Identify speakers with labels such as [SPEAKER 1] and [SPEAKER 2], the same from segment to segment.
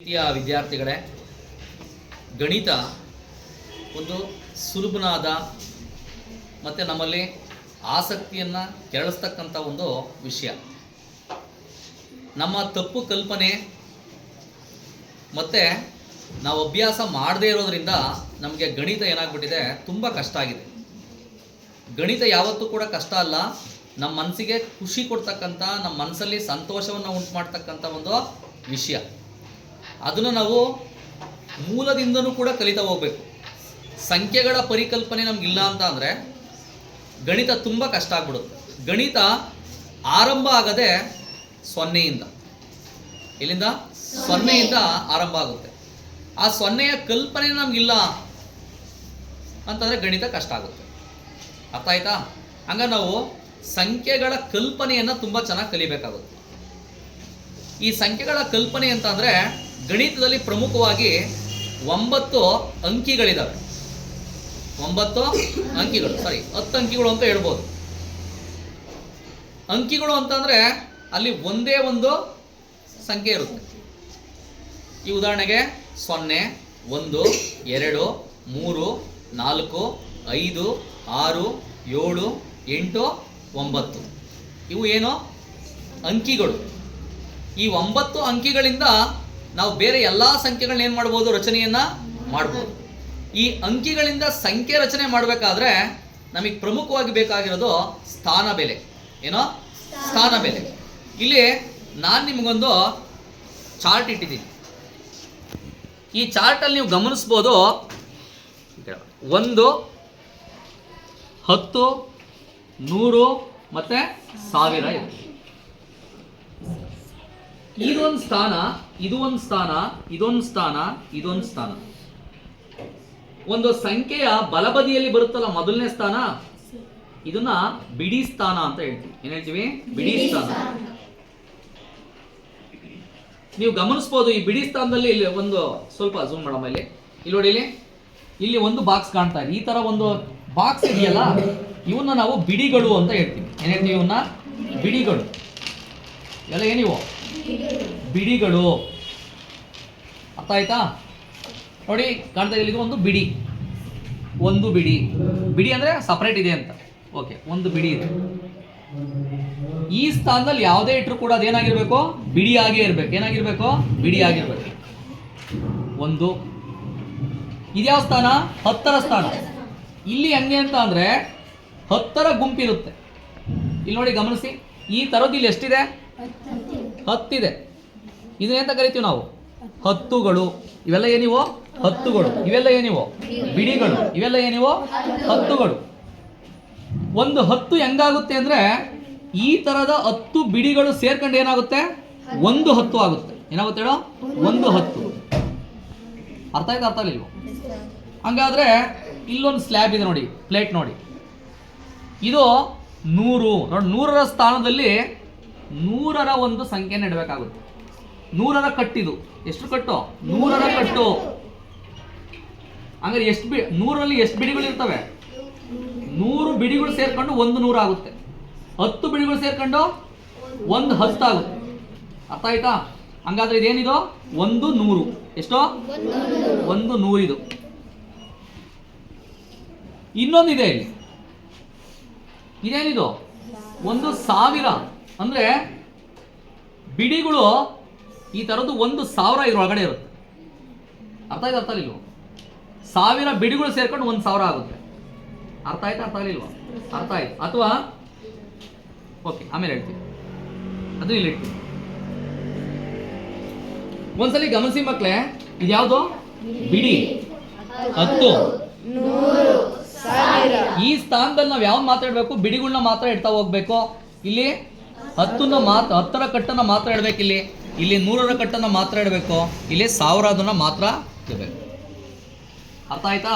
[SPEAKER 1] ಪ್ರೀತಿಯ ವಿದ್ಯಾರ್ಥಿಗಳೇ, ಗಣಿತ ಒಂದು ಸುಲಭನಾದ ಮತ್ತು ನಮ್ಮಲ್ಲಿ ಆಸಕ್ತಿಯನ್ನು ಕೆರಳಿಸ್ತಕ್ಕಂಥ ಒಂದು ವಿಷಯ. ನಮ್ಮ ತಪ್ಪು ಕಲ್ಪನೆ ಮತ್ತು ನಾವು ಅಭ್ಯಾಸ ಮಾಡದೇ ಇರೋದರಿಂದ ನಮಗೆ ಗಣಿತ ಏನಾಗ್ಬಿಟ್ಟಿದೆ, ತುಂಬ ಕಷ್ಟ ಆಗಿದೆ. ಗಣಿತ ಯಾವತ್ತೂ ಕೂಡ ಕಷ್ಟ ಅಲ್ಲ, ನಮ್ಮ ಮನಸ್ಸಿಗೆ ಖುಷಿ ಕೊಡ್ತಕ್ಕಂಥ, ನಮ್ಮ ಮನಸ್ಸಲ್ಲಿ ಸಂತೋಷವನ್ನು ಉಂಟು ಮಾಡ್ತಕ್ಕಂಥ ಒಂದು ವಿಷಯ. ಅದನ್ನು ನಾವು ಮೂಲದಿಂದನೂ ಕೂಡ ಕಲಿತಾ ಹೋಗಬೇಕು. ಸಂಖ್ಯೆಗಳ ಪರಿಕಲ್ಪನೆ ನಮಗಿಲ್ಲ ಅಂತ ಅಂದರೆ ಗಣಿತ ತುಂಬ ಕಷ್ಟ ಆಗ್ಬಿಡುತ್ತೆ. ಗಣಿತ ಆರಂಭ ಆಗದೆ ಸೊನ್ನೆಯಿಂದ, ಇಲ್ಲಿಂದ ಸೊನ್ನೆಯಿಂದ ಆರಂಭ ಆಗುತ್ತೆ. ಆ ಸೊನ್ನೆಯ ಕಲ್ಪನೆ ನಮಗಿಲ್ಲ ಅಂತಂದರೆ ಗಣಿತ ಕಷ್ಟ ಆಗುತ್ತೆ. ಅರ್ಥ ಆಯ್ತಾ? ಹಂಗ ನಾವು ಸಂಖ್ಯೆಗಳ ಕಲ್ಪನೆಯನ್ನು ತುಂಬ ಚೆನ್ನಾಗಿ ಕಲಿಬೇಕಾಗುತ್ತೆ. ಈ ಸಂಖ್ಯೆಗಳ ಕಲ್ಪನೆ ಅಂತಂದರೆ ಗಣಿತದಲ್ಲಿ ಪ್ರಮುಖವಾಗಿ 9 ಅಂಕಿಗಳಿದ್ದಾವೆ. 9 ಅಂಕಿಗಳು, 10 ಅಂಕಿಗಳು ಅಂತ ಹೇಳ್ಬೋದು. ಅಂಕಿಗಳು ಅಂತಂದರೆ ಅಲ್ಲಿ ಒಂದೇ ಒಂದು ಸಂಖ್ಯೆ ಇರುತ್ತೆ. ಈ ಉದಾಹರಣೆಗೆ 0, 1, 2, 3, 4, 5, 6, 7, 8, 9 ಇವು ಏನು ಅಂಕಿಗಳು. ಈ 9 ಅಂಕಿಗಳಿಂದ ನಾವು ಬೇರೆ ಎಲ್ಲ ಸಂಖ್ಯೆಗಳನ್ನ ಏನು ಮಾಡ್ಬೋದು, ರಚನೆಯನ್ನು ಮಾಡ್ಬೋದು. ಈ ಅಂಕಿಗಳಿಂದ ಸಂಖ್ಯೆ ರಚನೆ ಮಾಡಬೇಕಾದ್ರೆ ನಮಗೆ ಪ್ರಮುಖವಾಗಿ ಬೇಕಾಗಿರೋದು ಸ್ಥಾನ ಬೆಲೆ. ಏನೋ ಸ್ಥಾನ ಬೆಲೆ. ಇಲ್ಲಿ ನಾನು ನಿಮಗೊಂದು ಚಾರ್ಟ್ ಇಟ್ಟಿದ್ದೀನಿ. ಈ ಚಾರ್ಟಲ್ಲಿ ನೀವು ಗಮನಿಸ್ಬೋದು, 1, 10, 100 ಮತ್ತು 1000 ಇದೆ. ಇದೊಂದು ಸ್ಥಾನ, ಇದು ಒಂದು ಸ್ಥಾನ, ಇದೊಂದು ಸ್ಥಾನ, ಇದೊಂದು ಸ್ಥಾನ. ಒಂದು ಸಂಖ್ಯೆಯ ಬಲಬದಿಯಲ್ಲಿ ಬರುತ್ತಲ್ಲ ಮೊದಲನೇ ಸ್ಥಾನ, ಇದನ್ನ ಬಿಡಿ ಸ್ಥಾನ ಅಂತ ಹೇಳ್ತೀವಿ. ಏನ್ ಹೇಳ್ತೀವಿ? ಬಿಡಿ ಸ್ಥಾನ. ನೀವು ಗಮನಿಸ್ಬೋದು, ಈ ಬಿಡಿ ಸ್ಥಾನದಲ್ಲಿ ಇಲ್ಲಿ ಒಂದು ಸ್ವಲ್ಪ ಝೂಮ್ ಮಾಡಮ್ಮ. ಇಲ್ಲಿ ನೋಡಿ, ಇಲ್ಲಿ ಒಂದು ಬಾಕ್ಸ್ ಕಾಣ್ತಾ ಇದೆ. ಈ ತರ ಒಂದು ಬಾಕ್ಸ್ ಇದೆಯಲ್ಲ, ಇವನ್ನ ನಾವು ಬಿಡಿಗಳು ಅಂತ ಹೇಳ್ತೀವಿ. ಏನ್ ಹೇಳ್ತೀವಿ? ಇವನ್ನ ಬಿಡಿಗಳು. ಎಲ್ಲ ಏನಿವು? ಬಿಡಿಗಳು. ಅರ್ಥ ಆಯ್ತಾ? ನೋಡಿ, ಕಾಣ್ತಾ ಇದೆ, ಇದು ಒಂದು ಬಿಡಿ. ಒಂದು ಬಿಡಿ. ಬಿಡಿ ಅಂದ್ರೆ ಸಪರೇಟ್ ಇದೆ ಅಂತ. ಓಕೆ, ಒಂದು ಬಿಡಿ ಇದೆ. ಈ ಸ್ಥಾನದಲ್ಲಿ ಯಾವುದೇ ಇಟ್ಟರು ಕೂಡ ಅದೇನಾಗಿರ್ಬೇಕು? ಬಿಡಿಯಾಗೇ ಇರ್ಬೇಕು. ಏನಾಗಿರ್ಬೇಕು? ಬಿಡಿಯಾಗಿರ್ಬೇಕು. ಒಂದು. ಇದ್ಯಾವ ಸ್ಥಾನ? 10ರ ಸ್ಥಾನ. ಇಲ್ಲಿ ಹೆಂಗೆ ಅಂತ ಅಂದ್ರೆ 10ರ ಗುಂಪಿರುತ್ತೆ. ಇಲ್ಲಿ ನೋಡಿ, ಗಮನಿಸಿ, ಈ ತರದ್ದು ಇಲ್ಲಿ ಎಷ್ಟಿದೆ? 10 ಇದೆ. ಇದನ್ನೆಂತ ಕರಿತೀವಿ ನಾವು? 10ಗಳು. ಇವೆಲ್ಲ ಏನಿವು? 10ಗಳು. ಇವೆಲ್ಲ ಏನಿವು? ಬಿಡಿಗಳು. ಇವೆಲ್ಲ ಏನಿವು? 10ಗಳು. ಒಂದು 10 ಹೆಂಗಾಗುತ್ತೆ ಅಂದ್ರೆ ಈ ತರದ 10 ಬಿಡಿಗಳು ಸೇರ್ಕೊಂಡು ಏನಾಗುತ್ತೆ? ಒಂದು 10 ಆಗುತ್ತೆ. ಏನಾಗುತ್ತೆ ಹೇಳೋ? ಒಂದು 10. ಅರ್ಥ ಆಯ್ತು? ಅರ್ಥ ಆಗಿಲ್ವೋ? ಹಂಗಾದ್ರೆ ಇಲ್ಲೊಂದು ಸ್ಲ್ಯಾಬ್ ಇದೆ ನೋಡಿ, ಪ್ಲೇಟ್ ನೋಡಿ. ಇದು 100 ನೋಡಿ. 100ರ ಸ್ಥಾನದಲ್ಲಿ 100ರ ಒಂದು ಸಂಖ್ಯೆನ ಇಡಬೇಕಾಗುತ್ತೆ. 100ರ ಕಟ್ಟಿದು. ಎಷ್ಟು ಕಟ್ಟು? 100ರ ಕಟ್ಟು. ಹಂಗಾರೆ ಎಷ್ಟು 100ರಲ್ಲಿ ಎಷ್ಟು ಬಿಡಿಗಳು ಇರ್ತವೆ? 100 ಬಿಡಿಗಳು ಸೇರ್ಕೊಂಡು ಒಂದು 100 ಆಗುತ್ತೆ. 10 ಬಿಡಿಗಳು ಸೇರ್ಕೊಂಡು ಒಂದು 10 ಆಗುತ್ತೆ. ಅರ್ಥ ಆಯ್ತಾ? ಹಂಗಾದ್ರೆ ಇದೇನಿದು? ಒಂದು 100. ಎಷ್ಟು? ಒಂದು 100 ಇದು. ಇನ್ನೊಂದಿದೆ ಇಲ್ಲಿ. ಇದೇನಿದು? ಒಂದು 1000. ಅಂದ್ರೆ ಬಿಡಿಗಳು ಈ ತರದ್ದು 1000 ಇದ್ರೊಳಗಡೆ ಇರುತ್ತೆ. ಅರ್ಥ ಆಯ್ತು? ಅರ್ಥ ಆಗಿಲ್ವ? 1000 ಬಿಡಿಗಳು ಸೇರ್ಕೊಂಡು 1000 ಆಗುತ್ತೆ. ಅರ್ಥ ಆಯ್ತಾ? ಅರ್ಥ ಆಗಿಲ್ವಾ? ಅರ್ಥ ಆಯ್ತು. ಅಥವಾ ಓಕೆ, ಆಮೇಲೆ ಹೇಳ್ತೀವಿ. ಅದು ಇಲ್ಲಿ ಇಡ್ತೀವಿ. ಒಂದ್ಸಲಿ ಗಮನಿಸಿ ಮಕ್ಕಳೇ, ಇದ್ಯಾವುದು? ಬಿಡಿ. 10. ಈ ಸ್ಥಾನದಲ್ಲಿ ನಾವು ಯಾವ್ದು ಮಾತಾಡ್ಬೇಕು? ಬಿಡಿಗಳನ್ನ ಮಾತ್ರ ಇಡ್ತಾ ಹೋಗ್ಬೇಕು. ಇಲ್ಲಿ 10ರ ಕಟ್ಟನ್ನ ಮಾತ್ರ ಇಡಬೇಕು. ಇಲ್ಲಿ 100ರ ಕಟ್ಟನ್ನ ಮಾತ್ರ ಇಡಬೇಕು. ಇಲ್ಲಿ 1000 ಮಾತ್ರ ಇಡಬೇಕು. ಅರ್ಥ ಆಯ್ತಾ?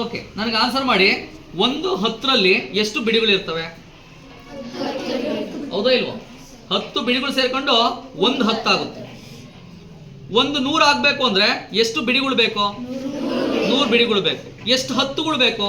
[SPEAKER 1] ಓಕೆ, ನನಗೆ ಆನ್ಸರ್ ಮಾಡಿ. ಒಂದು 10ರಲ್ಲಿ ಎಷ್ಟು ಬಿಡಿಗಳು ಇರ್ತವೆ? ಹೌದಾ ಇಲ್ವೋ? 10 ಬಿಡಿಗಳು ಸೇರ್ಕೊಂಡು ಒಂದು 10 ಆಗುತ್ತೆ. ಒಂದು 100 ಆಗ್ಬೇಕು ಅಂದ್ರೆ ಎಷ್ಟು ಬಿಡಿಗಳು ಬೇಕು? 100 ಬಿಡಿಗಳು ಬೇಕು. ಎಷ್ಟು 10ಗಳು ಬೇಕು?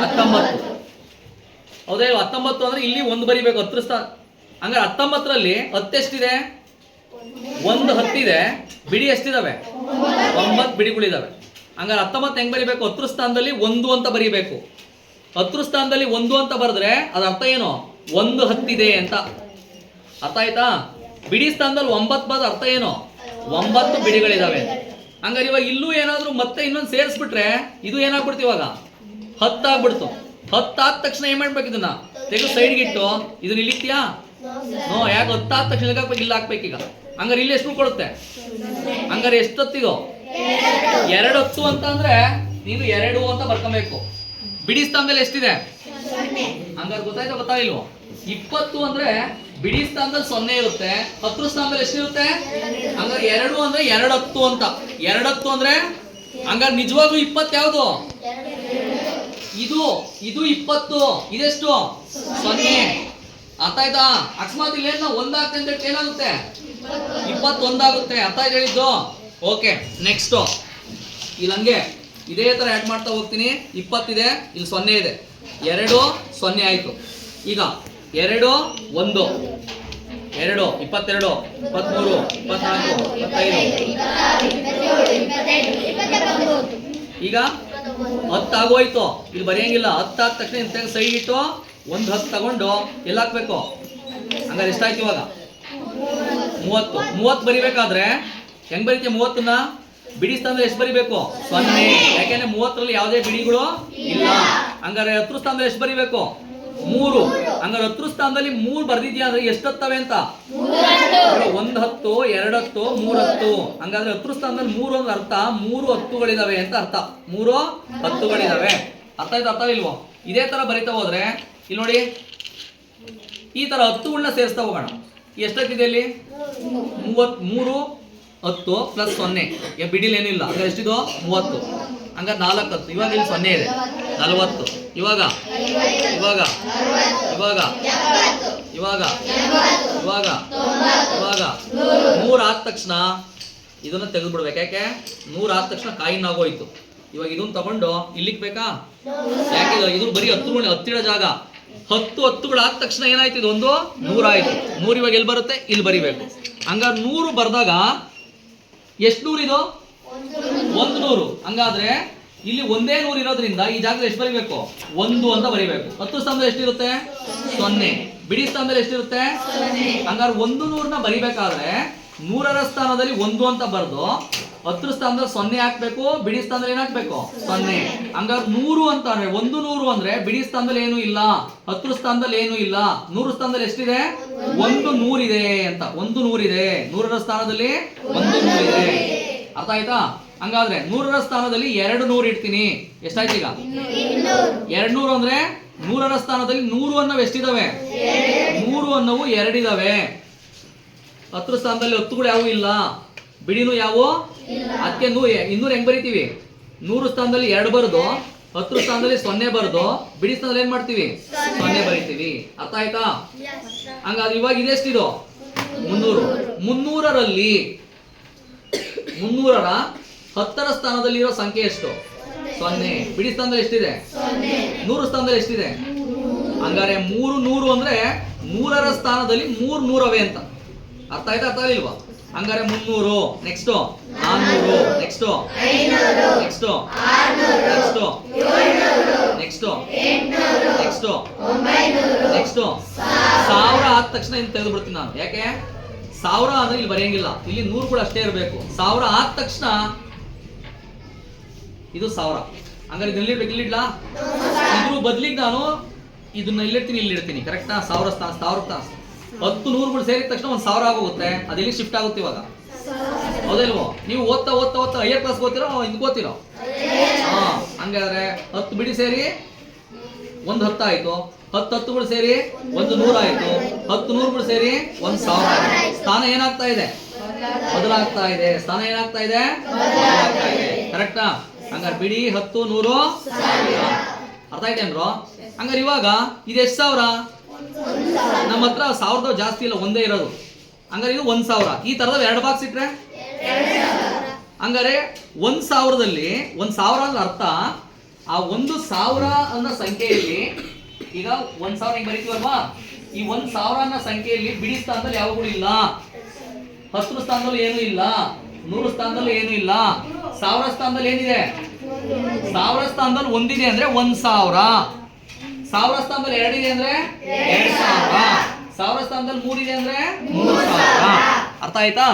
[SPEAKER 1] 19. ಹೌದಾ? 19 ಅಂದ್ರೆ ಇಲ್ಲಿ ಒಂದು ಬರಿಬೇಕು, 10 ಸ್ಥಾನ. ಹಂಗಾರೆ 19ರಲ್ಲಿ 10 ಎಷ್ಟಿದೆ? ಒಂದು 10 ಇದೆ. ಬಿಡಿ ಎಷ್ಟಿದಾವೆ? 9 ಬಿಡಿಗಳಿದಾವೆ. ಹಂಗಾರೆ 19 ಹೆಂಗ್ ಬರಿಬೇಕು? 10 ಸ್ಥಾನದಲ್ಲಿ 1 ಅಂತ ಬರಿಬೇಕು. 10 ಸ್ಥಾನದಲ್ಲಿ 1 ಅಂತ ಬರೆದ್ರೆ ಅದ್ರ ಅರ್ಥ ಏನು? 1 10 ಇದೆ ಅಂತ ಅರ್ಥ ಆಯ್ತಾ? ಬಿಡಿ ಸ್ಥಾನದಲ್ಲಿ 9 ಬರೆದ ಅರ್ಥ ಏನು? 9 ಬಿಡಿಗಳಿದಾವೆ. ಹಂಗಾರೆ ಇವಾಗ ಇಲ್ಲೂ ಏನಾದ್ರು ಮತ್ತೆ ಇನ್ನೊಂದು ಸೇರಿಸ್ಬಿಟ್ರೆ ಇದು ಏನಾಗ್ಬಿಡ್ತು? ಇವಾಗ 10 ಆಗ್ಬಿಡ್ತು. 10 ಆದ ತಕ್ಷಣ ಏನ್ ಮಾಡ್ಬೇಕು? ಇದನ್ನ ತೆಗೆದು ಸೈಡ್ಗೆ ಇಟ್ಟು ಇದನ್ನ ಇಲ್ಲಿಕ್ತಿಯಾ? ನೋ. ಯಾಕೆ? 10 ಆದ ತಕ್ಷಣ ಹಾಕ್ಬೇಕು, ಇಲ್ಲ ಹಾಕ್ಬೇಕೀಗ. ಹಂಗಾರೆ ಇಲ್ಲಿ ಎಷ್ಟು ಕೊಡುತ್ತೆ? ಹಂಗಾರೆ ಎಷ್ಟು ಹೊತ್ತಿದು? 2 10 ಅಂತ ಅಂದ್ರೆ ನೀನು 2 ಅಂತ ಬರ್ಕೊಬೇಕು. ಬಿಡಿ ಸ್ಥಾನದಲ್ಲಿ ಎಷ್ಟಿದೆ? ಹಂಗಾರೆ ಗೊತ್ತಾಯ್ತಾ ಗೊತ್ತಾಗಿಲ್ವೋ? 20 ಅಂದ್ರೆ ಬಿಡಿ ಸ್ಥಾನದಲ್ಲಿ 0 ಇರುತ್ತೆ, 10 ಸ್ಥಾನದಲ್ಲಿ ಎಷ್ಟಿರುತ್ತೆ? ಹಂಗಾರೆ 2 ಅಂದ್ರೆ 2 10 ಅಂತ. 2 10 ಅಂದ್ರೆ ಹಂಗಾರೆ ನಿಜವಾಗ್ಲೂ 20 ಯಾವುದು? ಇದು 20. ಇದೆಷ್ಟು? 0. ಅರ್ಥ ಆಯ್ತಾ? ಅಕಸ್ಮಾತ್ ಇಲ್ಲಿ ಏನು 1 ಆಗ್ತದೆ ಅಂತ ಏನಾಗುತ್ತೆ? 21 ಆಗುತ್ತೆ. ಅರ್ಥ ಆಯ್ತು ಹೇಳಿದ್ದು? ಓಕೆ, ನೆಕ್ಸ್ಟ್ ಇಲ್ಲಿ ಹಂಗೆ ಇದೇ ತರ ಆಡ್ ಮಾಡ್ತಾ ಹೋಗ್ತೀನಿ. 20 ಇದೆ, ಇಲ್ಲಿ 0 ಇದೆ. 2 0 ಆಯ್ತು. ಈಗ 2 1 2 22 23 24 25 ಈಗ 10 ಆಗೋಯ್ತು. ಇಲ್ಲಿ ಬರೆಯಂಗಿಲ್ಲ. 10 ಆದ ತಕ್ಷಣ ಇಂತ ಸೈಡ್ ಇಟ್ಟು ಒಂದು 10 ತಗೊಂಡು ಎಲ್ಲ ಹಾಕ್ಬೇಕು. ಹಂಗಾರೆ ಎಷ್ಟಾಯ್ತು ಇವಾಗ? 30. 30 ಬರಿಬೇಕಾದ್ರೆ ಹೆಂಗ್ ಬರೀತೀಯ? 30ನ್ನ ಬಿಡಿ ಸ್ಥಾನದಲ್ಲಿ ಎಷ್ಟು ಬರಿಬೇಕು? 0. ಯಾಕೆಂದ್ರೆ 30ರಲ್ಲಿ ಯಾವುದೇ ಬಿಡಿಗಳು ಇಲ್ಲ. ಹಂಗಾರೆ 10 ಸ್ಥಾನದಲ್ಲಿ ಎಷ್ಟು ಬರಿಬೇಕು? 3. ಹಂಗಾರೆ 10 ಸ್ಥಾನದಲ್ಲಿ 3 ಬರ್ದಿದ್ಯಾ ಅಂದ್ರೆ ಎಷ್ಟು ಹತ್ತವೆ ಅಂತ? 1 10 2 10 3 10. ಹಂಗಾದ್ರೆ 10 ಸ್ಥಾನದಲ್ಲಿ 3 ಅಂದ್ರೆ ಅರ್ಥ 3 10ಗಳಿದಾವೆ ಅಂತ ಅರ್ಥ. 3 10ಗಳಿದಾವೆ. ಅರ್ಥ ಆಯ್ತು? ಅರ್ಥ ಇಲ್ವೋ? ಇದೇ ತರ ಬರಿತಾ ಹೋದ್ರೆ ಇಲ್ಲಿ ನೋಡಿ, ಈ ತರ 10ಗಳನ್ನ ಸೇರಿಸ್ತಾ ಹೋಗೋಣ. ಎಷ್ಟಾಗ್ತಿದೆ ಇಲ್ಲಿ? 3 10 ಪ್ಲಸ್ 0. ಬಿಡಿಲ್ ಏನಿಲ್ಲ. ಹಂಗಾರೆ ಎಷ್ಟಿದು? 30. ಹಂಗಾರೆ 4 10. ಇವಾಗ ಇಲ್ಲಿ 0 ಇದೆ, 40. ಇವಾಗ ಇವಾಗ ಇವಾಗ ಇವಾಗ ಇವಾಗ ಇವಾಗ 100 ಆದ ತಕ್ಷಣ ಇದನ್ನ ತೆಗೆದು ಬಿಡ್ಬೇಕು. ಯಾಕೆ? 100 ಆದ ತಕ್ಷಣ ಕಾಯಿನ್ ಆಗೋಯ್ತು. ಇವಾಗ ಇದನ್ನ ತಗೊಂಡು ಇಲ್ಲಿಕ್ ಬೇಕಾ? ಯಾಕೆ? ಇದು ಬರೀ 10 ಹತ್ತಿರ ಜಾಗ. 10 10ಗಳು ಆದ ತಕ್ಷಣ ಏನಾಯ್ತು? ಇದು ಒಂದು 100 ಆಯ್ತು. 100 ಇವಾಗ ಎಲ್ಲಿ ಬರುತ್ತೆ? ಇಲ್ಲಿ ಬರಿಬೇಕು. ಹಂಗಾರೆ 100 ಬರ್ದಾಗ ಎಷ್ಟು 100 ಇದು? 100. ಹಂಗಾದ್ರೆ ಇಲ್ಲಿ ಒಂದೇ 100 ಇರೋದ್ರಿಂದ ಈ ಜಾಗದಲ್ಲಿ ಎಷ್ಟು ಬರಿಬೇಕು? 1 ಅಂತ ಬರಿಬೇಕು. 10 ಸ್ಥಾನದಲ್ಲಿ ಎಷ್ಟಿರುತ್ತೆ? 0. ಬಿಡಿ ಸ್ಥಾನದಲ್ಲಿ ಎಷ್ಟಿರುತ್ತೆ? ಹಂಗಾರೆ 100ನ ಬರಿಬೇಕಾದ್ರೆ 100ರ ಸ್ಥಾನದಲ್ಲಿ 1 ಅಂತ ಬರೆದು 10 ಸ್ಥಾನದಲ್ಲಿ 0 ಹಾಕ್ಬೇಕು. ಬಿಡಿ ಸ್ಥಾನದಲ್ಲಿ ಏನ್ ಹಾಕ್ಬೇಕು? 0. ಹಂಗಾರೆ 100 ಅಂತ ಅಂದ್ರೆ 100 ಅಂದ್ರೆ ಬಿಡಿ ಸ್ಥಾನದಲ್ಲಿ ಏನು ಇಲ್ಲ, 10 ಸ್ಥಾನದಲ್ಲಿ ಏನು ಇಲ್ಲ. 100 ಸ್ಥಾನದಲ್ಲಿ ಎಷ್ಟಿದೆ? 100 ಇದೆ ಅಂತ. 100 ಇದೆ. 100ರ ಸ್ಥಾನದಲ್ಲಿ 100 ಇದೆ. ಅರ್ಥ ಆಯ್ತಾ? ಹಂಗಾದ್ರೆ 100ರ ಸ್ಥಾನದಲ್ಲಿ 200 ಇಡ್ತೀನಿ. ಎಷ್ಟಾಯ್ತು ಈಗ? 200 ಅಂದ್ರೆ 100ರ ಸ್ಥಾನದಲ್ಲಿ 100 ಅನ್ನೋವು ಎಷ್ಟಿದಾವೆ? 100 ಅನ್ನೋವು 2 ಇದಾವೆ. 10 ಸ್ಥಾನದಲ್ಲಿ 10ಗಳು ಯಾವು ಇಲ್ಲ, ಬಿಡಿನೂ ಯಾವು? ಅದಕ್ಕೆ 200 ಹೆಂಗ್ ಬರಿತೀವಿ? 100 ಸ್ಥಾನದಲ್ಲಿ 2 ಬರೆದು 10 ಸ್ಥಾನದಲ್ಲಿ 0 ಬರೆದು ಬಿಡಿ ಸ್ಥಾನದಲ್ಲಿ ಏನ್ ಮಾಡ್ತೀವಿ? 0 ಬರಿತೀವಿ. ಅರ್ಥ ಆಯ್ತಾ? ಹಂಗಾದ್ರೆ ಇವಾಗ ಇದೆಷ್ಟಿದು? 300. 300ರಲ್ಲಿ 300ರ 10ರ ಸ್ಥಾನದಲ್ಲಿ ಇರೋ ಸಂಖ್ಯೆ ಎಷ್ಟು? 0. ಬಿಡಿ ಸ್ಥಾನದಲ್ಲಿ ಎಷ್ಟಿದೆ? 100 ಸ್ಥಾನದಲ್ಲಿ ಎಷ್ಟಿದೆ? ಹಂಗಾರೆ 300 ಅಂದ್ರೆ 100ರ ಸ್ಥಾನದಲ್ಲಿ 300 ಅವೆ ಅಂತ. ಅರ್ಥ ಆಯ್ತಾ? ಅರ್ಥ ಆಗಿಲ್ವಾ? ಹಂಗಾರೆ 300. Next 400. Next 500. Next 600. Next 700. Next 800. Next 900. Next 1000 ಆದ ತಕ್ಷಣ ಇನ್ನು ತೆಗೆದು ಬಿಡ್ತೀನಿ ನಾನು. ಯಾಕೆ? 1000 ಅಂದ್ರೆ ಇಲ್ಲಿ ಬರೆಯಂಗಿಲ್ಲ. ಇಲ್ಲಿ 100ಗಳು ಅಷ್ಟೇ ಇರಬೇಕು. 1000 ಆದ ತಕ್ಷಣ ಇದು 1000. ಹಂಗಾರೆ ಇದನ್ನ ಇಲ್ಲಿಡ್ಬೇಕು. ಇಲ್ಲಿಡ್ಲಾ? ಇದ್ರ ಬದ್ಲಿಗೆ ನಾನು ಇದನ್ನ ಇಲ್ಲಿಡ್ತೀನಿ, ಇಲ್ಲಿಡ್ತೀನಿ. ಕರೆಕ್ಟಾ? 1000 ಸ್ಥಾನ 1000 10 100ಗಳು ಸೇರಿದ ತಕ್ಷಣ 1000 ಆಗೋಗುತ್ತೆ. ಅದೆಲ್ಲಿ ಶಿಫ್ಟ್ ಆಗುತ್ತೆ ಇವಾಗ? ಹೌದಲ್ವೋ? ನೀವು ಓದ್ತಾ ಓದ್ತಾ ಓದ್ತಾ ಹೈಯರ್ ಕ್ಲಾಸ್ ಓದ್ತಿರೋ ಇಂದ್ಕೋತಿರೋ? ಹಂಗಾದ್ರೆ 10 ಬಿಡಿ ಸೇರಿ ಒಂದು 10 ಆಯ್ತು. 10 10ಗಳು ಸೇರಿ ಒಂದು 100 ಆಯ್ತು. 10 100ಗಳು ಸೇರಿ 1000 ಆಯ್ತು. ಸ್ಥಾನ ಏನಾಗ್ತಾ ಇದೆ? ಬದಲಾಗ್ತಾ ಇದೆ. ಸ್ಥಾನ ಏನಾಗ್ತಾ ಇದೆ? ಬದಲಾಗ್ತಾ ಇದೆ. ಕರೆಕ್ಟಾ? ಹಂಗಾರೆ ಬಿಡಿ 10 100 1000. ಅರ್ಥ ಆಯ್ತೇನ್ರೋ? ಹಂಗಾರೆ ಇವಾಗ ಇದೆಷ್ಟು 1000? ನಮ್ಮ ಹತ್ರ 1000 ಜಾಸ್ತಿ ಇಲ್ಲ, ಒಂದೇ ಇರೋದು. ಹಂಗಾರೆ ಇದು 1000. ಈ ತರದ 2 ಬಾಕ್ಸ್ ಇಟ್ರೆ ಹಂಗಾರೆ 1,000ದಲ್ಲಿ 1,000 ಅಂದ್ರೆ ಅರ್ಥ ಆ 1,000 ಅನ್ನೋ ಸಂಖ್ಯೆಯಲ್ಲಿ ಈಗ 1,000 ಹಿಂಗ್ ಬರೀತೀವಲ್ವಾ, ಈ 1,000 ಅನ್ನೋ ಸಂಖ್ಯೆಯಲ್ಲಿ ಬಿಡಿ ಸ್ಥಾನದಲ್ಲಿ ಯಾವಾಗೂ ಇಲ್ಲ, 10 ಸ್ಥಾನದಲ್ಲಿ ಏನೂ ಇಲ್ಲ, 100 ಸ್ಥಾನದಲ್ಲಿ ಏನೂ ಇಲ್ಲ, 1000 ಸ್ಥಾನದಲ್ಲಿ ಏನಿದೆ, 1000 ಸ್ಥಾನದಲ್ಲಿ ಒಂದಿದೆ ಅಂದ್ರೆ 1,000, 1000 ಸ್ಥಾನದಲ್ಲಿ 2 ಇದೆ ಅಂದ್ರೆ 2,000, 1000 ಸ್ಥಾನದಲ್ಲಿ 3 ಇದೆ ಅಂದ್ರೆ 3,000. ಅರ್ಥ ಆಯ್ತಾ?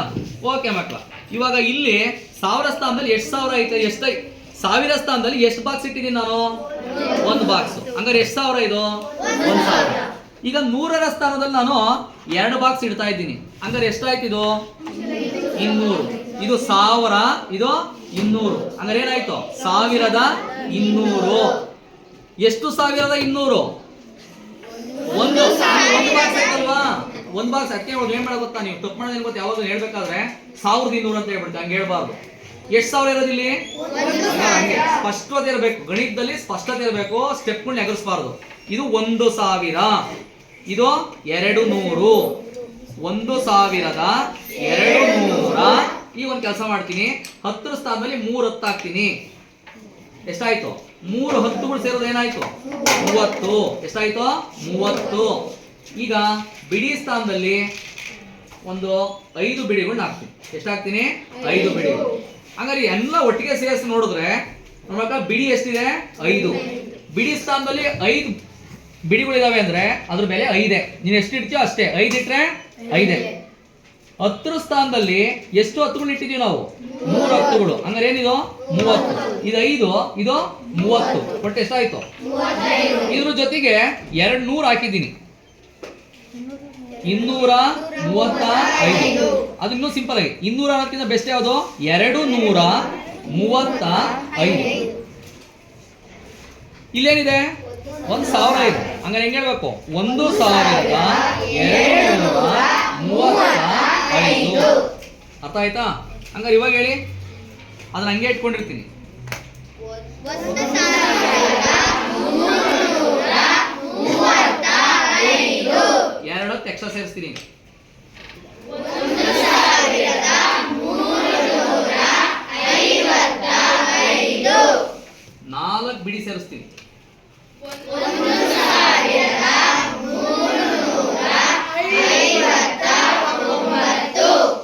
[SPEAKER 1] ಓಕೆ ಮಕ್ಕಳ, ಇವಾಗ ಇಲ್ಲಿ 1000 ಸ್ಥಾನದಲ್ಲಿ ಎಷ್ಟು ಸಾವಿರ ಐತೆ, ಎಷ್ಟು 1000 ಸ್ಥಾನದಲ್ಲಿ ಎಷ್ಟು ಬಾಕ್ಸ್ ಇಟ್ಟಿದ್ದೀನಿ ನಾನು, 1 ಬಾಕ್ಸ್. ಹಂಗಾರೆ ಎಷ್ಟು ಸಾವಿರ ಇದು, 1,000. ಈಗ 100ರ ಸ್ಥಾನದಲ್ಲಿ ನಾನು 2 ಬಾಕ್ಸ್ ಇಡ್ತಾ ಇದ್ದೀನಿ. ಹಂಗಾರೆ ಎಷ್ಟಾಯ್ತು ಇದು, 200. ಇದು 1000, ಇದು 200. ಹಂಗಾರೆ ಏನಾಯ್ತು, 1200. ಎಷ್ಟು 1200? ಒಂದು ಬಾಕ್ಸ್ ಆಯ್ತಲ್ವಾ, 1 ಬಾಕ್ಸ್. ಅದಕ್ಕೆ ಏನ್ ಮಾಡೋದು ಗೊತ್ತಾ, ನೀವು ತಪ್ಪು ಮಾಡೋದು ಏನ್ ಗೊತ್ತಾ, ಯಾವಾಗ ಹೇಳ್ಬೇಕಾದ್ರೆ 1200 ಅಂತ ಹೇಳ್ಬಿಡ್ತೀವಿ, ಹಂಗೆ ಹೇಳ್ಬಾರ್ದು. ಎಷ್ಟು ಸಾವಿರ ಇರೋದಿಲ್ಲಿ, ಹಂಗೆ ಸ್ಪಷ್ಟತೆ ಇರಬೇಕು, ಗಣಿತದಲ್ಲಿ ಸ್ಪಷ್ಟತೆ ಇರಬೇಕು, ಸ್ಟೆಪ್ಗಳನ್ನ ಎಗರಿಸಬಾರ್ದು. ಇದು 1,000, ಇದು 200, 1,200. ಈಗ ಒಂದು ಕೆಲಸ ಮಾಡ್ತೀನಿ, 10ರ ಸ್ಥಾನದಲ್ಲಿ 3 10 ಹಾಕ್ತೀನಿ. ಎಷ್ಟಾಯ್ತು, 3 10ಗಳು ಸೇರೋದು ಏನಾಯ್ತು, 30. ಎಷ್ಟಾಯ್ತು, 30. ಈಗ ಬಿಡಿ ಸ್ಥಾನದಲ್ಲಿ ಒಂದು 5 ಬಿಡಿಗಳನ್ನ ಹಾಕ್ತೀನಿ. ಎಷ್ಟಾಗ್ತೀನಿ, 5 ಬಿಡಿಗಳು. ಹಂಗಾರೆ ಎಲ್ಲ ಒಟ್ಟಿಗೆ ಸೇರಿಸಿ ನೋಡಿದ್ರೆ ನೋಡಕ ಬಿಡಿ ಎಷ್ಟಿದೆ, 5. ಬಿಡಿ ಸ್ಥಾನದಲ್ಲಿ 5 ಬಿಡಿಗಳಿದಾವೆ ಅಂದ್ರೆ ಅದ್ರ ಬೆಲೆ 5. ನೀನು ಎಷ್ಟು ಇಡ್ತೀಯೋ ಅಷ್ಟೇ, 5 ಇಟ್ರೆ 5. 10ರ ಸ್ಥಾನದಲ್ಲಿ ಎಷ್ಟು 10ಗಳು ಇಟ್ಟಿದೀವಿ ನಾವು, 3 10ಗಳು. ಹಂಗಾರೆ ಏನಿದು, 30. ಇದು 5, ಇದು 30. ಒಟ್ಟು ಎಷ್ಟಾಯ್ತು, ಇದ್ರ ಜೊತೆಗೆ 200 ಹಾಕಿದ್ದೀನಿ, 235. ಅದು ಇನ್ನೂ ಸಿಂಪಲ್ ಆಗಿ 200 ಅನ್ನೋದಕ್ಕಿಂತ ಬೆಸ್ಟ್ ಯಾವುದು, 235. ಇಲ್ಲೇನಿದೆ, 1,000 ಇದೆ. ಹಂಗಾರೆ ಹೆಂಗ್ ಹೇಳ್ಬೇಕು, 1,235. ಅರ್ಥ ಆಯ್ತಾ? ಹಂಗಾರೆ ಇವಾಗ ಹೇಳಿ, ಅದನ್ನ ಹಂಗೆ ಇಟ್ಕೊಂಡಿರ್ತೀನಿ. 2 ಹೊತ್ತು ಎಕ್ಸ್ಟ್ರಾ ಸೇರಿಸ್ತೀನಿ. 4 ಬಿಡಿ ಸೇರಿಸ್ತೀನಿ.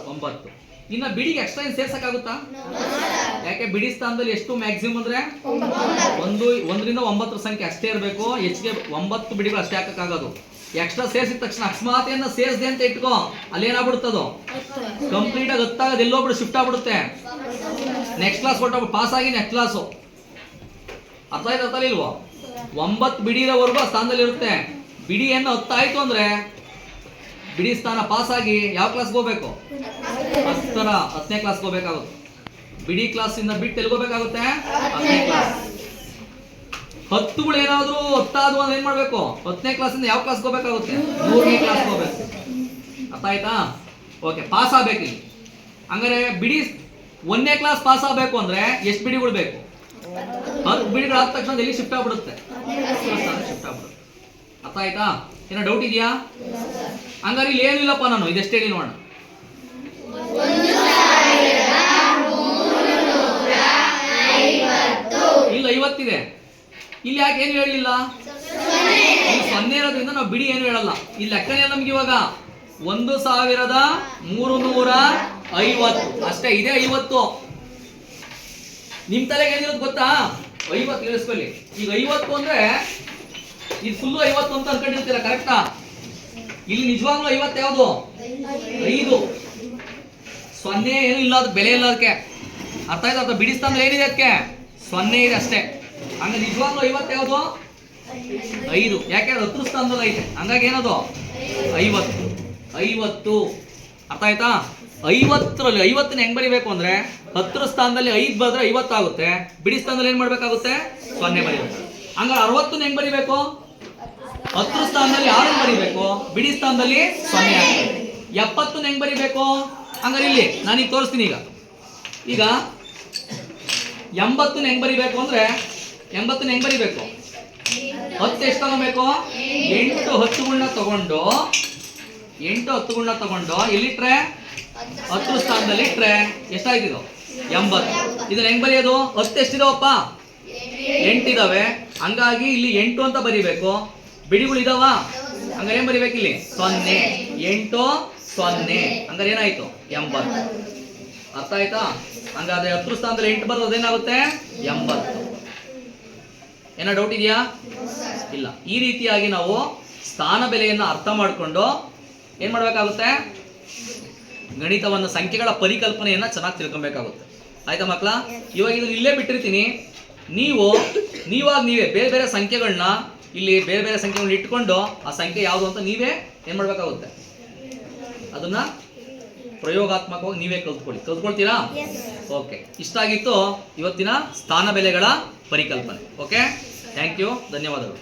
[SPEAKER 1] 9. ಇನ್ನ ಬಿಡಿಗೆ ಎಕ್ಸ್ಟ್ರಾ ಏನು ಸೇರ್ಸಕ್ಕಾಗುತ್ತಾ? ಯಾಕೆ, ಬಿಡಿ ಸ್ಥಾನದಲ್ಲಿ ಎಷ್ಟು ಮ್ಯಾಕ್ಸಿಮಮ್ ಅಂದ್ರೆ 1ರಿಂದ 9 ಸಂಖ್ಯೆ ಅಷ್ಟೇ ಇರಬೇಕು. ಹೆಚ್ಚಿಗೆ 9 ಬಿಡಿಗಳು ಅಷ್ಟೇ ಹಾಕಕ್ಕಾಗೋದು. ಎಕ್ಸ್ಟ್ರಾ ಸೇರಿಸಿದ ತಕ್ಷಣ ಅಕಸ್ಮಾತ್ ಸೇರಿಸಿದೆ ಅಂತ ಇಟ್ಕೋ, ಅಲ್ಲಿ ಏನಾಗ್ಬಿಡುತ್ತದು, ಕಂಪ್ಲೀಟ್ ಆಗಿ ಗೊತ್ತಾಗದು, ಎಲ್ಲೊಬ್ರು ಶಿಫ್ಟ್ ಆಗ್ಬಿಡುತ್ತೆ. ನೆಕ್ಸ್ಟ್ ಕ್ಲಾಸ್ ಕೊಟ್ಟು ಪಾಸ್ ಆಗಿ ನೆಕ್ಸ್ಟ್ ಕ್ಲಾಸು. ಅರ್ಥ ಆಯ್ತು, ಅರ್ಥ ಇಲ್ವೋ? 9 ಬಿಡಿ ಇರೋವರೆಗೂ ಆ ಸ್ಥಾನದಲ್ಲಿ ಇರುತ್ತೆ. ಬಿಡಿ ಏನು 10 ಆಯ್ತು ಅಂದ್ರೆ ಬಿಡಿ ಸ್ಥಾನ ಪಾಸ್ ಆಗಿ ಯಾವ ಕ್ಲಾಸ್ಗೆ ಹೋಗ್ಬೇಕು, 10ನೇ ಕ್ಲಾಸ್ಗೆ ಹೋಗ್ಬೇಕಾಗುತ್ತೆ. ಬಿಡಿ ಕ್ಲಾಸ್ ಇಂದ ಬಿಟ್ಟು ಎಲ್ಗೋಬೇಕಾಗುತ್ತೆ, 10ನೇ ಕ್ಲಾಸ್. 10ಗಳು ಏನಾದ್ರು 10 ಆದ್ವು ಅಂದ್ರೆ ಏನ್ ಮಾಡ್ಬೇಕು, 10ನೇ ಕ್ಲಾಸ್ ಇಂದ ಯಾವ ಕ್ಲಾಸ್ಗೆ ಹೋಗ್ಬೇಕಾಗುತ್ತೆ, 3ನೇ ಕ್ಲಾಸ್ಗೆ ಹೋಗ್ಬೇಕು. ಅರ್ಥ ಆಯ್ತಾ? ಓಕೆ, ಪಾಸ್ ಆಗ್ಬೇಕು ಇಲ್ಲಿ. ಹಂಗಾರೆ ಬಿಡಿ 1ನೇ ಕ್ಲಾಸ್ ಪಾಸ್ ಆಗ್ಬೇಕು ಅಂದ್ರೆ ಎಷ್ಟು ಬಿಡಿಗಳು ಬೇಕು, 10 ಬಿಡಿಗಳು ಆದ ತಕ್ಷಣ ಎಲ್ಲಿ ಶಿಫ್ಟ್ ಆಗ್ಬಿಡುತ್ತೆ, ಶಿಫ್ಟ್ ಆಗ್ಬಿಡುತ್ತೆ. ಅರ್ಥ ಆಯ್ತಾ? ಏನೋ ಡೌಟ್ ಇದೆಯಾ? ಹಂಗಾರೆ ಇಲ್ಲಿ ಏನು ಇಲ್ಲಪ್ಪ, ನಾನು ಇದೆಷ್ಟು ಹೇಳಿ ನೋಡೋಣ. ಇಲ್ಲ 50 ಇದೆ. ಇಲ್ಲಿ ಯಾಕೆ ಏನು ಹೇಳಿಲ್ಲ, ಇಲ್ಲಿ 0 ಇರೋದ್ರಿಂದ ನಾವು ಬಿಡಿ ಏನು ಹೇಳಲ್ಲ. ಈ ಲೆಕ್ಕನೇ ನಮ್ಗೆ ಇವಾಗ 1,350 ಅಷ್ಟೇ ಇದೆ. 50 ನಿಮ್ ತಲೆಗೆ ಏನಿರೋದು ಗೊತ್ತಾ, 50 ಇಳಿಸ್ಕೊಳ್ಳಿ. ಈಗ 50 ಅಂದ್ರೆ ಇದು ಫುಲ್ಲು 50 ಅಂತ ಅನ್ಕೊಂಡಿರ್ತೀರ, ಕರೆಕ್ಟಾ? ಇಲ್ಲಿ ನಿಜವಾಗ್ಲೂ 50 ಯಾವುದು, 5. 0 ಏನು ಇಲ್ಲ, ಅದು ಬೆಲೆ ಇಲ್ಲ ಅದಕ್ಕೆ. ಅರ್ಥ ಆಯ್ತಾ? ಅಥವಾ ಬಿಡಿ ಸ್ಥಾನ ಏನಿದೆ ಅದಕ್ಕೆ 0 ಇದೆ ಅಷ್ಟೇ. ಹಂಗ ನಿಜವಾಗ್ಲೂ 50 ಯಾವುದು, 5. ಯಾಕೆಂದ್ರೆ 10 ಸ್ಥಾನದಲ್ಲಿ ಐತೆ, ಹಂಗಾಗಿ ಏನದು 50. ಅರ್ಥ ಆಯ್ತಾ? 50ರಲ್ಲಿ 50ನ ಹೆಂಗ್ ಬರಿಬೇಕು ಅಂದ್ರೆ 10ರ ಸ್ಥಾನದಲ್ಲಿ 5 ಬರೆದ್ರೆ 50 ಆಗುತ್ತೆ. ಬಿಡಿ ಸ್ಥಾನದಲ್ಲಿ ಏನ್ ಮಾಡ್ಬೇಕಾಗುತ್ತೆ, 0 ಬರೀಬೇಕು. ಹಂಗಾರೆ 60ನ ಹೆಂಗ್ ಬರಿಬೇಕು, 10ರ ಸ್ಥಾನದಲ್ಲಿ 6 ಬರಿಬೇಕು, ಬಿಡಿ ಸ್ಥಾನದಲ್ಲಿ 0 ಆಗುತ್ತೆ. 70ನ ಹೆಂಗ್ ಬರಿಬೇಕು, ಹಂಗಾರೆ ಇಲ್ಲಿ ನಾನೀಗ ತೋರಿಸ್ತೀನಿ. ಈಗ 80ನ ಹೆಂಗ್ ಬರಿಬೇಕು ಅಂದ್ರೆ 80ನ ಹೆಂಗ್ ಬರಿಬೇಕು, 10 ಎಷ್ಟು ತಗೋಬೇಕು, 8 10ಗಳನ್ನ ತಗೊಂಡು 8 10ಗಳನ್ನ ತಗೊಂಡು ಎಲ್ಲಿಟ್ರೆ 10 ಸ್ಥಾನದಲ್ಲಿ ಇಟ್ರೆ ಎಷ್ಟಾಯ್ತಿದು, 80. ಇದನ್ನ ಹೆಂಗ್ ಬರೆಯೋದು? 10 ಎಷ್ಟಿದಾವಪ್ಪ? 8 ಇದಾವೆ. ಹಂಗಾಗಿ ಇಲ್ಲಿ 8 ಅಂತ ಬರಿಬೇಕು. ಬಿಡಿಗಳು ಇದಾವ, ಹಂಗಾರೆ ಏನ್ ಬರಿಬೇಕು ಇಲ್ಲಿ? 0. 8 0, ಹಂಗಾರೆ ಏನಾಯ್ತು? 80. ಅರ್ಥ ಆಯ್ತಾ? ಹಂಗಾದ್ರೆ 10 ಸ್ಥಾನದಲ್ಲಿ 8 ಬರೋದು ಏನಾಗುತ್ತೆ? 80. ಏನೋ ಡೌಟ್ ಇದೆಯಾ? ಇಲ್ಲ. ಈ ರೀತಿಯಾಗಿ ನಾವು ಸ್ಥಾನ ಬೆಲೆಯನ್ನು ಅರ್ಥ ಮಾಡಿಕೊಂಡು ಏನ್ ಮಾಡ್ಬೇಕಾಗುತ್ತೆ? ಗಣಿತವನ್ನು, ಸಂಖ್ಯೆಗಳ ಪರಿಕಲ್ಪನೆಯನ್ನ ಚೆನ್ನಾಗಿ ತಿಳ್ಕೊಬೇಕಾಗುತ್ತೆ. ಆಯ್ತಾ ಮಕ್ಕಳ? ಇವಾಗ ಇದನ್ನ ಇಲ್ಲೇ ಬಿಟ್ಟಿರ್ತೀನಿ. ನೀವೇ ಬೇರೆ ಬೇರೆ ಸಂಖ್ಯೆಗಳನ್ನ ಇಲ್ಲಿ ಬೇರೆ ಬೇರೆ ಸಂಖ್ಯೆಗಳನ್ನ ಇಟ್ಕೊಂಡು ಆ ಸಂಖ್ಯೆ ಯಾವುದು ಅಂತ ನೀವೇ ಏನ್ ಮಾಡ್ಬೇಕಾಗುತ್ತೆ? ಅದನ್ನ ಪ್ರಯೋಗಾತ್ಮಕವಾಗಿ ನೀವೇ ಕಲ್ತ್ಕೊಳ್ತೀರಾ? ಓಕೆ, ಇಷ್ಟ ಆಗಿತ್ತು ಇವತ್ತಿನ ಸ್ಥಾನ ಬೆಲೆಗಳ ಪರಿಕಲ್ಪನೆ. ಓಕೆ, ಥ್ಯಾಂಕ್ ಯು, ಧನ್ಯವಾದಗಳು.